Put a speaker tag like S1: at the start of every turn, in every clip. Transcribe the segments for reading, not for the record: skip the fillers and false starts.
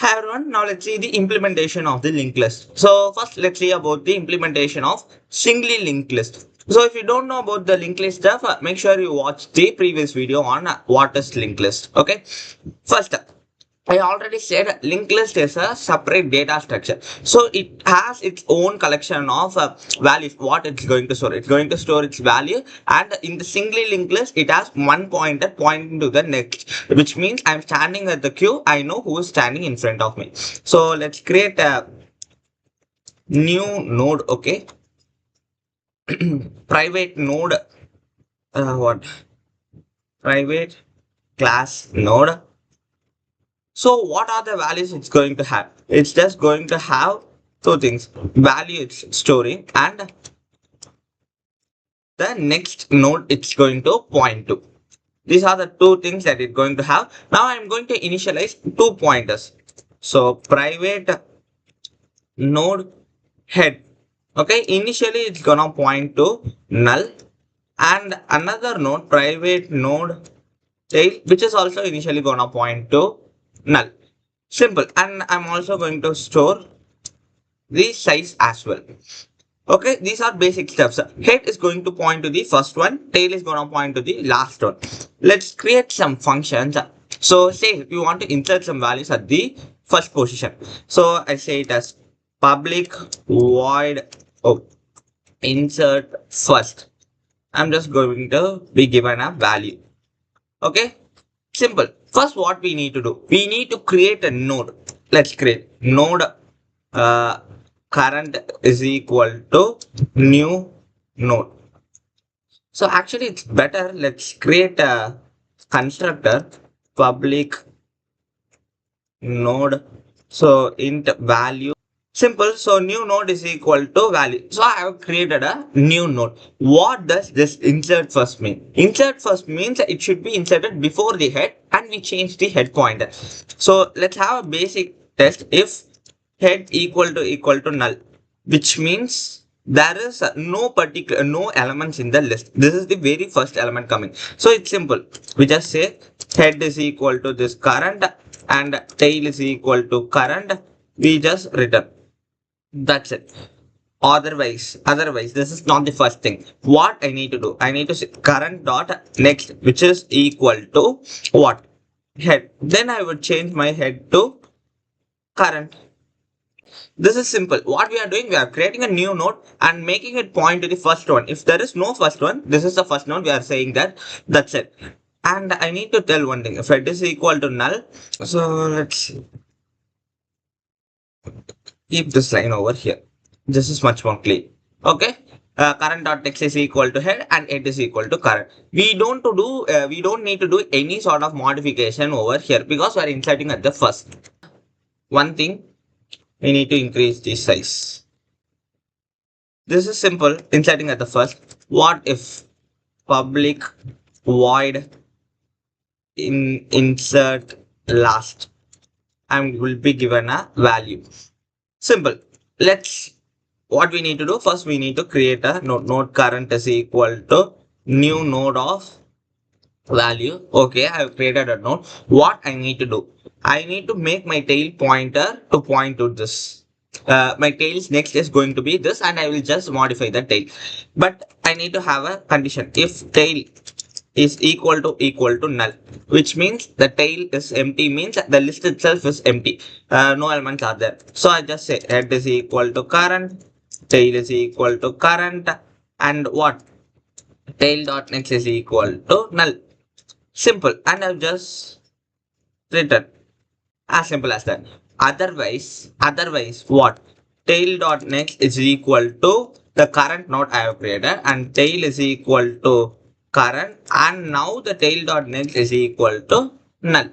S1: Hi everyone, now let's see the implementation of the linked list. So first let's see about the implementation of singly linked list. So if you don't know about the linked list stuff, make sure you watch the previous video on what is linked list. Okay, first I already said linked list is a separate data structure. So it has its own collection of values. What it's going to store? It's going to store its value, and in the singly linked list, it has one pointer pointing to the next, which means I'm standing at the queue. I know who is standing in front of me. So let's create a new node. Okay, private node. What? Private class node. So what are the values it's going to have? It's just going to have two things: value it's storing and the next node it's going to point to. These are the two things that it's going to have. Now I'm going to initialize two pointers. So private node head. Okay, initially it's gonna point to null, and another node, private node tail, which is also initially gonna point to null. Simple. And I'm also going to store the size as well. Okay, these are basic steps. Head is going to point to the first one, tail is going to point to the last one. Let's create some functions. So say you want to insert some values at the first position. So I say it as public void insert first. I'm just going to be given a value. Okay, simple. First, what we need to do, we need to create a node. Let's create node uh, current is equal to new node. So actually it's better, let's create a constructor public node. So int value. Simple. So new node is equal to value. So I have created a new node. What does this insert first mean? Insert first means it should be inserted before the head, and we change the head pointer. So let's have a basic test. If head equal to null, which means there is no elements in the list. This is the very first element coming. So it's simple. We just say head is equal to this current and tail is equal to current. We just return. That's it. Otherwise, this is not the first thing. What I need to do, I need to say current dot next, which is equal to what? Head. Then I would change my head to current. This is simple. What we are doing, we are creating a new node and making it point to the first one. If there is no first one, this is the first node. We are saying that. That's it. And I need to tell one thing. If head is equal to null, so let's keep this line over here. This is much more clean. Okay. Current dot text is equal to head and head is equal to current. We don't need to do any sort of modification over here because we are inserting at the first. One thing, we need to increase the size. This is simple, inserting at the first. What if public void insert last, and will be given a value. Simple. What we need to do, first we need to create a node current is equal to new node of value. Okay, I have created a node. What I need to do, I need to make my tail pointer to point to this. My tail's next is going to be this, and I will just modify the tail. But I need to have a condition. If tail is equal to null, which means the tail is empty, means the list itself is empty. No elements are there. So I just say head is equal to current, tail is equal to current, and what? Tail dot next is equal to null. Simple. And I've just written. As simple as that. Otherwise, what? Tail dot next is equal to the current node I have created, and tail is equal to current, and now the tail dot next is equal to null.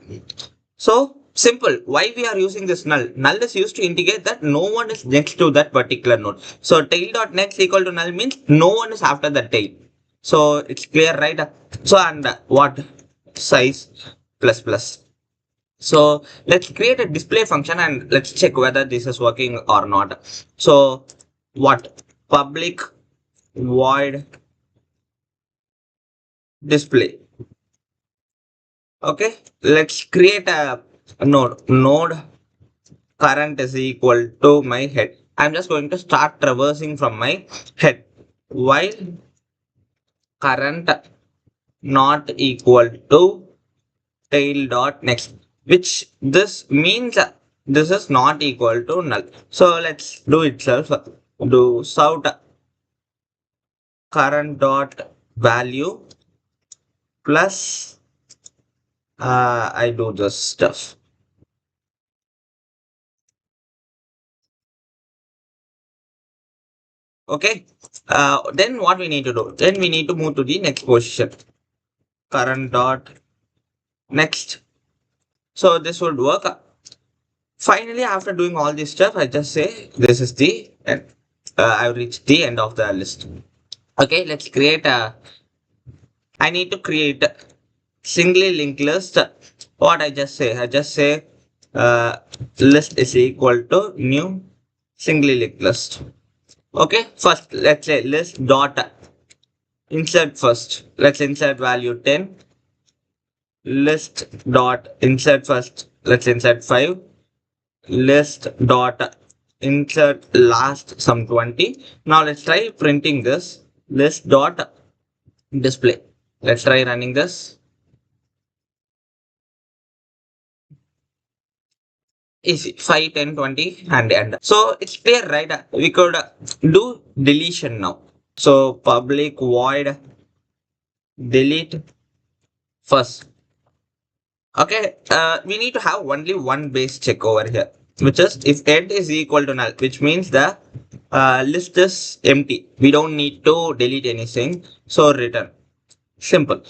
S1: So simple. Why we are using this null? Null is used to indicate that no one is next to that particular node. So tail dot next equal to null means no one is after the tail. So it's clear, right? So and what? Size plus plus. So let's create a display function and let's check whether this is working or not. So what? Public void display. Okay, let's create a node current is equal to my head. I'm just going to start traversing from my head while current not equal to tail dot next, which this means this is not equal to null. So let's do itself. Do shout current dot value plus I do this stuff. Okay. Then what we need to do? Then we need to move to the next position. Current dot next. So this would work. Finally, after doing all this stuff, I just say this is the end. I've reached the end of the list. Okay, let's create a. I need to create a singly linked list. What I just say? I just say list is equal to new singly linked list. Okay, first let's say list dot insert first. Let's insert value 10. List dot insert first. Let's insert 5. List dot insert last some 20. Now let's try printing this list dot display. Let's try running this. Easy 5, 10, 20 and end. So it's clear, right? We could do deletion now. So public void delete first. Okay, we need to have only one base check over here, which is if head is equal to null, which means the list is empty. We don't need to delete anything. So return. Simple.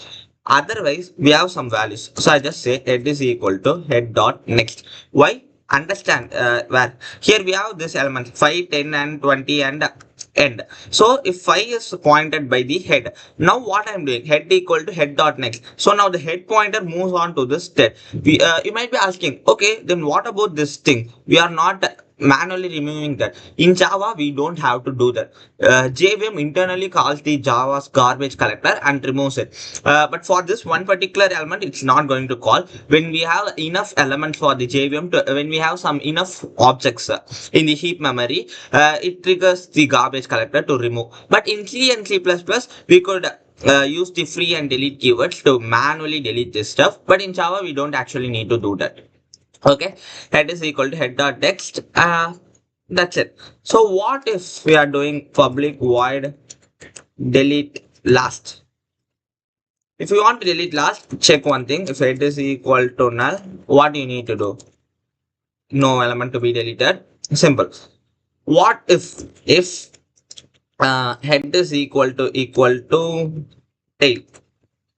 S1: Otherwise, we have some values. So I just say head is equal to head dot next. Why? Understand where here we have this element 5, 10 and 20 and end. So if 5 is pointed by the head, now what I'm doing, head equal to head dot next. So now the head pointer moves on to this state. You might be asking, okay, then what about this thing? We are not manually removing that. In Java, we don't have to do that. JVM internally calls the Java's garbage collector and removes it. But for this one particular element, it's not going to call. When we have enough elements for the JVM, when we have some enough objects in the heap memory, it triggers the garbage collector to remove. But in C and C++, we could use the free and delete keywords to manually delete this stuff. But in Java, we don't actually need to do that. Okay, head is equal to head dot text. That's it. So what if we are doing public void delete last? If you want to delete last, check one thing. If head is equal to null, what do you need to do? No element to be deleted. Simple. What if head is equal to tail,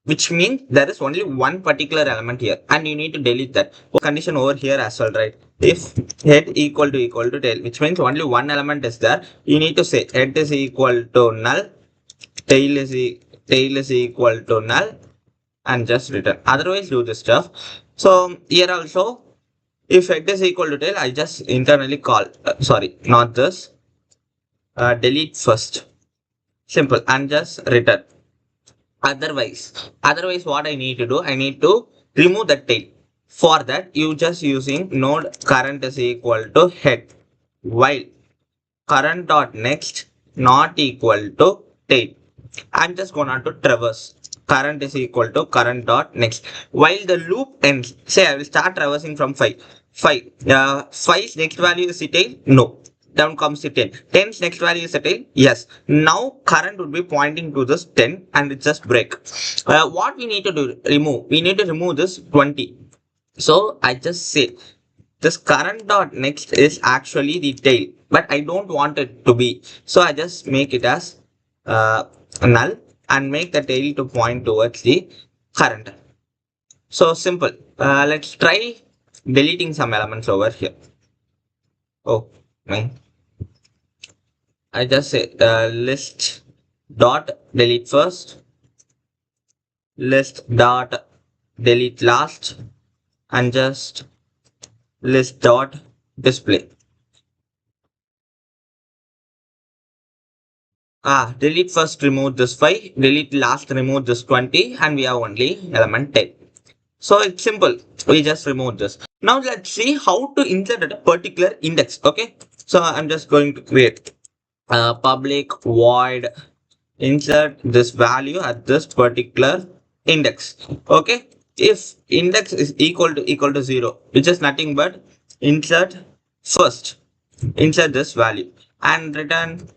S1: which means there is only one particular element here and you need to delete that condition over here as well, right? If head equal to tail, which means only one element is there, you need to say head is equal to null, tail is equal to null and just return. Otherwise do this stuff. So here also, if head is equal to tail, I just internally call sorry, not this, delete first, simple, and just return. Otherwise what I need to do, I need to remove the tail. For that, you just using node current is equal to head while current dot next not equal to tail. I'm just gonna to traverse current is equal to current dot next while the loop ends. Say I will start traversing from 5. 5's next value is the tail. No, down comes the 10. 10's next value is a tail. Yes. Now current would be pointing to this 10 and it just break. What we need to do, remove. We need to remove this 20. So I just say this current dot next is actually the tail, but I don't want it to be. So I just make it as null and make the tail to point towards the current. So simple. Let's try deleting some elements over here. Oh, my. I just say list dot delete first, list dot delete last, and just list dot display. Delete first, remove this 5, delete last, remove this 20, and we have only element 10. So it's simple. We just remove this. Now let's see how to insert at a particular index. Okay, so I'm just going to create a public void insert this value at this particular index. Okay, if index is equal to 0, which is nothing but insert first, insert this value and return,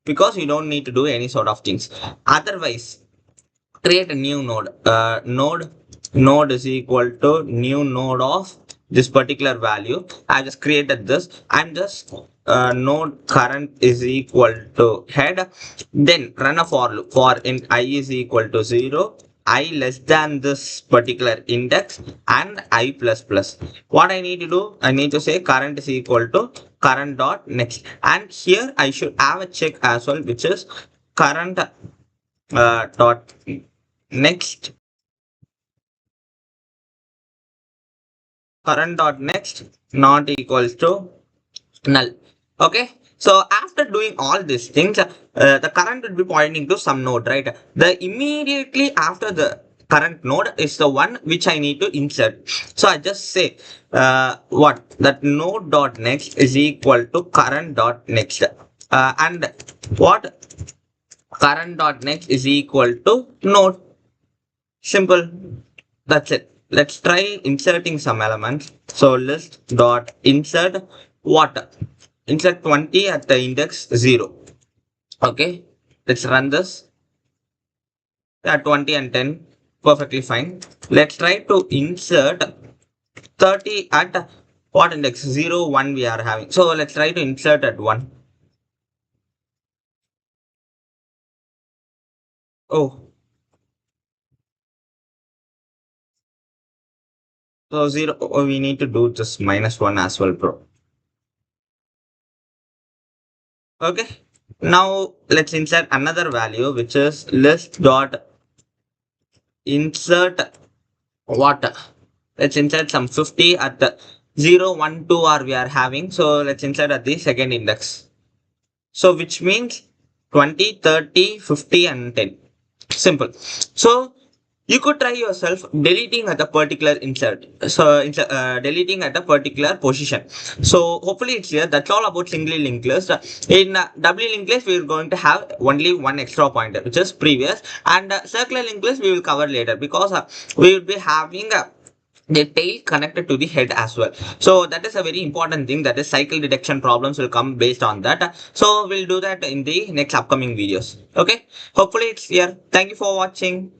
S1: because you don't need to do any sort of things. Otherwise, create a new node. Node is equal to new node of this particular value. I just created this. I'm just node current is equal to head. Then run a for loop for in I is equal to 0, I less than this particular index, and I plus plus. What I need to do, I need to say current is equal to current dot next, and here I should have a check as well, which is current dot next, current dot next not equals to null. Okay, so after doing all these things, the current will be pointing to some node, right? The immediately after the current node is the one which I need to insert. So I just say what that node dot next is equal to current dot next, and what current dot next is equal to node. Simple. That's it. Let's try inserting some elements. So list dot insert what? Insert 20 at the index 0. Okay. Let's run this. Yeah, 20 and 10. Perfectly fine. Let's try to insert 30 at what index? 0, 1 we are having. So let's try to insert at 1. Oh, so 0. Oh, we need to do just -1 as well, bro. Okay, now let's insert another value, which is list dot insert what? Let's insert some 50 at the 0, 1, 2 are we are having. So let's insert at the second index. So which means 20, 30, 50 and 10. Simple. So you could try yourself deleting at a particular insert. So deleting at a particular position. So hopefully it's here. That's all about singly linked list. In doubly linked list, we are going to have only one extra pointer, which is previous, and circular linked list we will cover later, because we will be having the tail connected to the head as well. So that is a very important thing, that is cycle detection problems will come based on that. So we'll do that in the next upcoming videos. Okay, hopefully it's here. Thank you for watching.